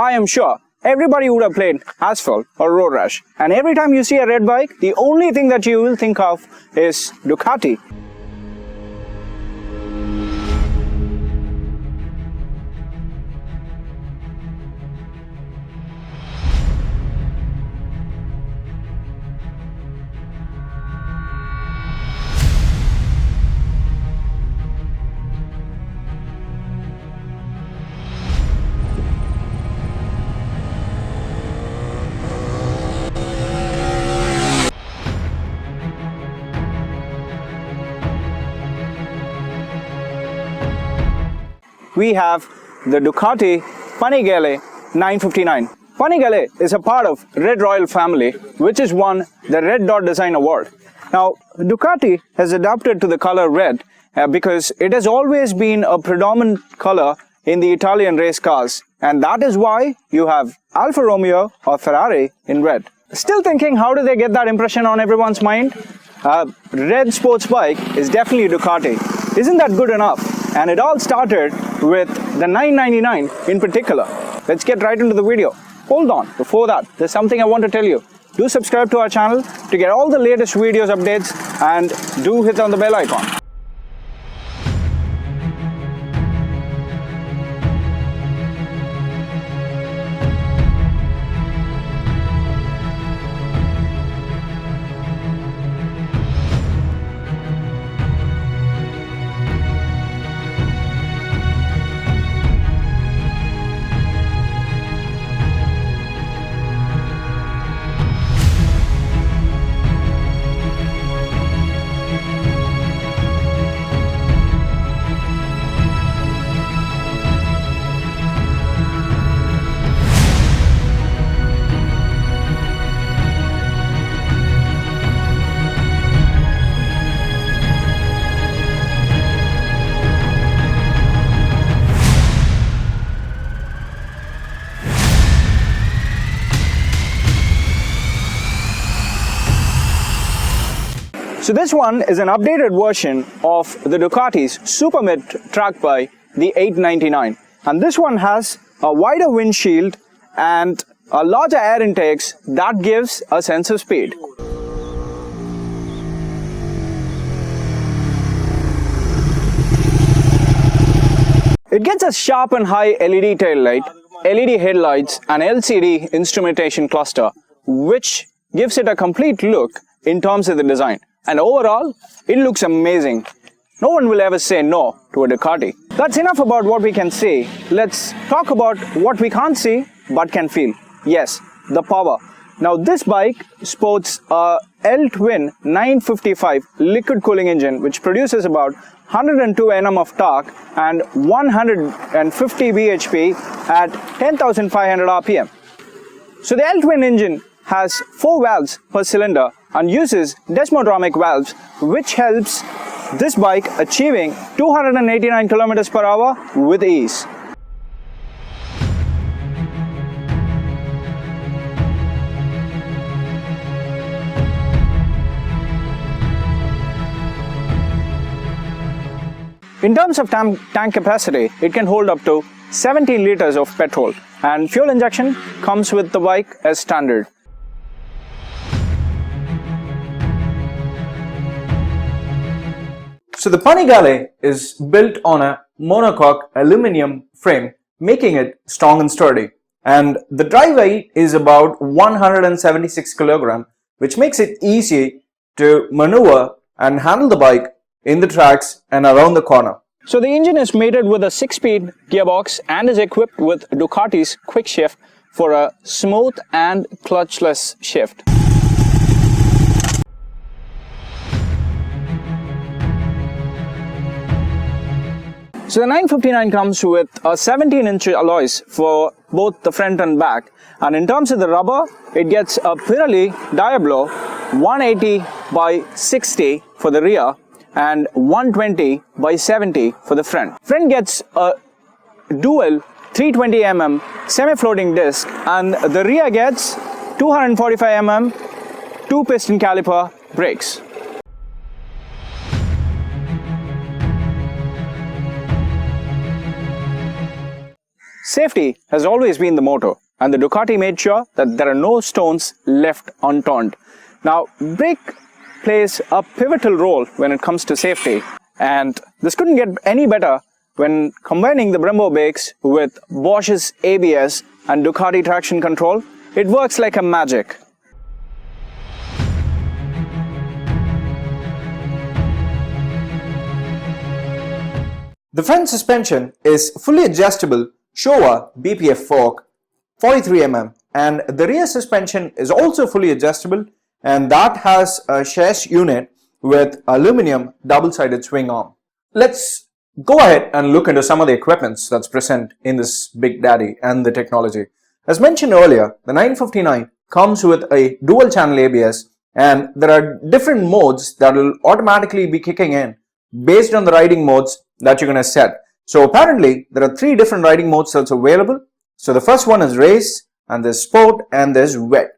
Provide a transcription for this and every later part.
I am sure everybody would have played Asphalt or Road Rash, and every time you see a red bike, the only thing that you will think of is Ducati. We have the Ducati Panigale 959. Panigale is a part of Red Royal family, which has won the Red Dot Design Award. Now, Ducati has adapted to the color red because it has always been a predominant color in the Italian race cars, and that is why you have Alfa Romeo or Ferrari in red. Still thinking, how do they get that impression on everyone's mind? Red sports bike is definitely Ducati. Isn't that good enough? And it all started with the 999 in particular. Let's get right into the video. Hold on, before that, there's something I want to tell you. Do subscribe to our channel to get all the latest videos updates, and do hit on the bell icon. So this one is an updated version of the Ducati's Super Mid track bike, the 899. And this one has a wider windshield and a larger air intakes that gives a sense of speed. It gets a sharp and high LED taillight, LED headlights and LCD instrumentation cluster, which gives it a complete look in terms of the design. And overall, it looks amazing. No one will ever say no to a Ducati. That's enough about what we can see. Let's talk about what we can't see but can feel. Yes, the power. Now this bike sports a L-twin 955 liquid cooling engine which produces about 102 Nm of torque and 150 bhp at 10,500 rpm. So the L-twin engine has 4 valves per cylinder and uses desmodromic valves, which helps this bike achieving 289 km per hour with ease. In terms of tank capacity, it can hold up to 17 liters of petrol, and fuel injection comes with the bike as standard. So the Panigale is built on a monocoque aluminum frame, making it strong and sturdy. And the drive weight is about 176 kg, which makes it easy to maneuver and handle the bike in the tracks and around the corner. So the engine is mated with a 6-speed gearbox and is equipped with Ducati's quick shift for a smooth and clutchless shift. So the 959 comes with a 17-inch alloys for both the front and back, and in terms of the rubber, it gets a Pirelli Diablo 180 by 60 for the rear and 120 by 70 for the front. Front gets a dual 320 mm semi-floating disc, and the rear gets 245 mm 2-piston caliper brakes. Safety has always been the motto, and the Ducati made sure that there are no stones left unturned. Now, brake plays a pivotal role when it comes to safety, and this couldn't get any better when combining the Brembo brakes with Bosch's ABS and Ducati traction control. It works like a magic. The front suspension is fully adjustable Showa BPF fork 43 mm, and the rear suspension is also fully adjustable, and that has a chasse unit with aluminum double-sided swing arm. Let's go ahead and look into some of the equipments that's present in this Big Daddy and the technology. As mentioned earlier, the 959 comes with a dual channel ABS, and there are different modes that will automatically be kicking in based on the riding modes that you're going to set. So apparently there are 3 different riding modes that's available. So the first one is race, and there's sport, and there's wet.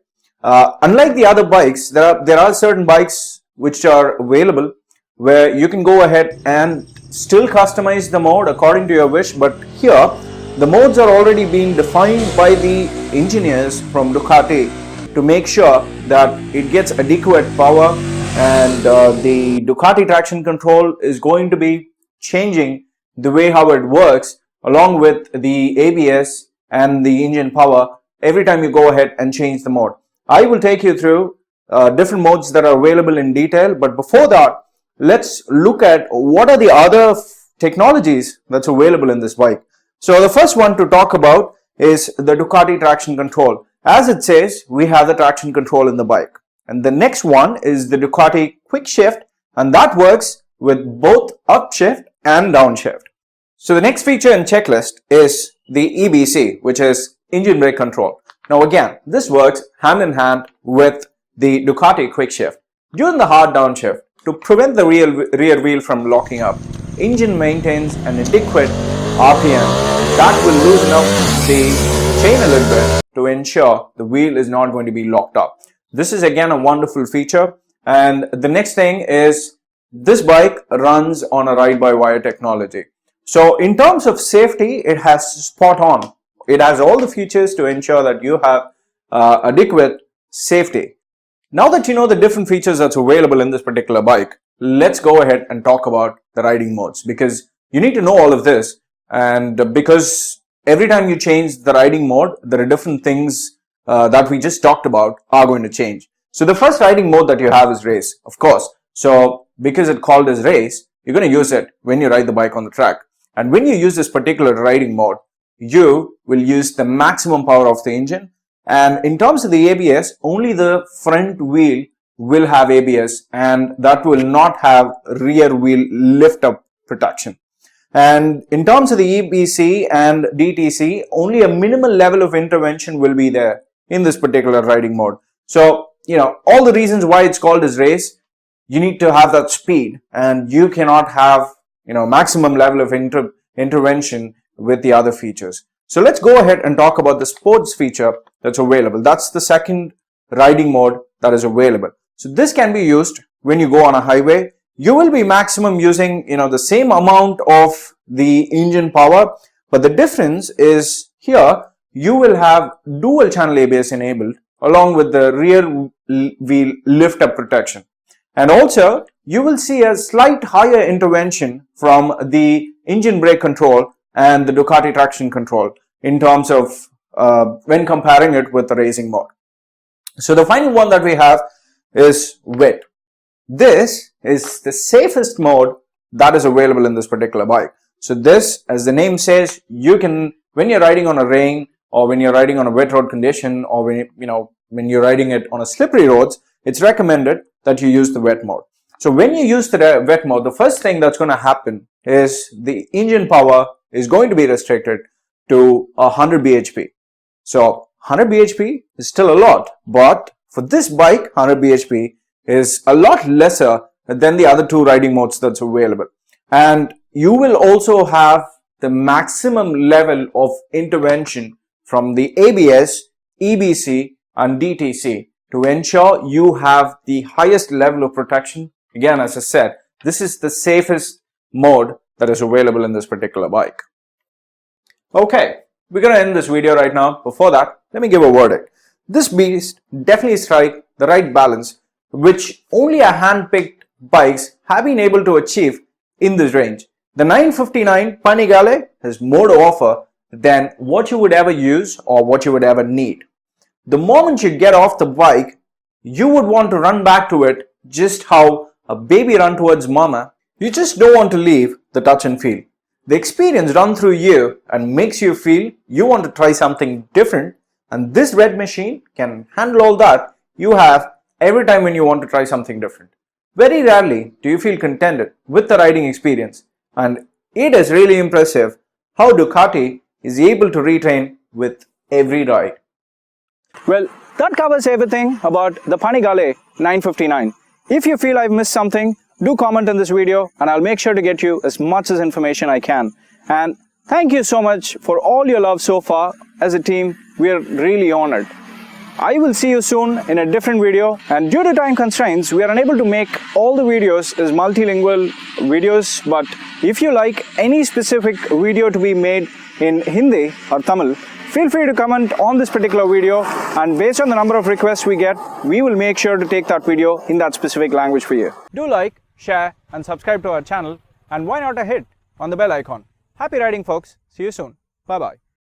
Unlike the other bikes, there are certain bikes which are available where you can go ahead and still customize the mode according to your wish, but here the modes are already being defined by the engineers from Ducati to make sure that it gets adequate power, and the Ducati traction control is going to be changing the way how it works along with the ABS and the engine power every time you go ahead and change the mode. I will take you through different modes that are available in detail, but before that, let's look at what are the other technologies that's available in this bike. So the first one to talk about is the Ducati traction control. As it says, we have the traction control in the bike. And the next one is the Ducati quick shift, and that works with both upshift and downshift. So the next feature in checklist is the EBC, which is engine brake control. Now again, this works hand in hand with the Ducati quick shift. During the hard downshift, to prevent the rear wheel from locking up, engine maintains an adequate RPM that will loosen up the chain a little bit to ensure the wheel is not going to be locked up. This is again a wonderful feature. And the next thing is this bike runs on a ride-by-wire technology. So in terms of safety, it has spot on. It has all the features to ensure that you have adequate safety. Now that you know the different features that's available in this particular bike, let's go ahead and talk about the riding modes, because you need to know all of this, and because every time you change the riding mode, there are different things that we just talked about are going to change. So the first riding mode that you have is race, of course. So because it's called as race, you're going to use it when you ride the bike on the track. And when you use this particular riding mode, you will use the maximum power of the engine. And in terms of the ABS, only the front wheel will have ABS, and that will not have rear wheel lift up protection. And in terms of the EBC and DTC, only a minimal level of intervention will be there in this particular riding mode. So, all the reasons why it's called as race, you need to have that speed, and you cannot have, maximum level of intervention with the other features. So let's go ahead and talk about the sports feature that's available. That's the second riding mode that is available. So this can be used when you go on a highway. You will be maximum using, the same amount of the engine power, but the difference is here you will have dual channel ABS enabled along with the rear wheel lift up protection. And also you will see a slight higher intervention from the engine brake control and the Ducati traction control in terms of when comparing it with the racing mode. So the final one that we have is wet. This is the safest mode that is available in this particular bike. So this, as the name says, you can, when you're riding on a rain, or when you're riding on a wet road condition, or when you're riding it on a slippery roads, it's recommended that you use the wet mode. So when you use the wet mode, the first thing that's going to happen is the engine power is going to be restricted to 100 bhp. So 100 bhp is still a lot, but for this bike, 100 bhp is a lot lesser than the other two riding modes that's available. And you will also have the maximum level of intervention from the ABS, EBC and DTC to ensure you have the highest level of protection. Again, as I said, this is the safest mode that is available in this particular bike. Okay, we're going to end this video right now. Before that, let me give a verdict. This beast definitely strike the right balance, which only a hand-picked bikes have been able to achieve in this range. The 959 Panigale has more to offer than what you would ever use or what you would ever need. The moment you get off the bike, you would want to run back to it just how a baby runs towards mama. You just don't want to leave the touch and feel. The experience runs through you and makes you feel you want to try something different, and this red machine can handle all that you have every time when you want to try something different. Very rarely do you feel contented with the riding experience, and it is really impressive how Ducati is able to retain with every ride. Well, that covers everything about the Panigale 959. If you feel I've missed something, do comment in this video and I'll make sure to get you as much as information I can. And thank you so much for all your love so far. As a team, we are really honored. I will see you soon in a different video, and due to time constraints, we are unable to make all the videos as multilingual videos, but if you like any specific video to be made in Hindi or Tamil, feel free to comment on this particular video, and based on the number of requests we get, we will make sure to take that video in that specific language for you. Do like, share and subscribe to our channel, and why not a hit on the bell icon. Happy riding folks, see you soon, bye bye.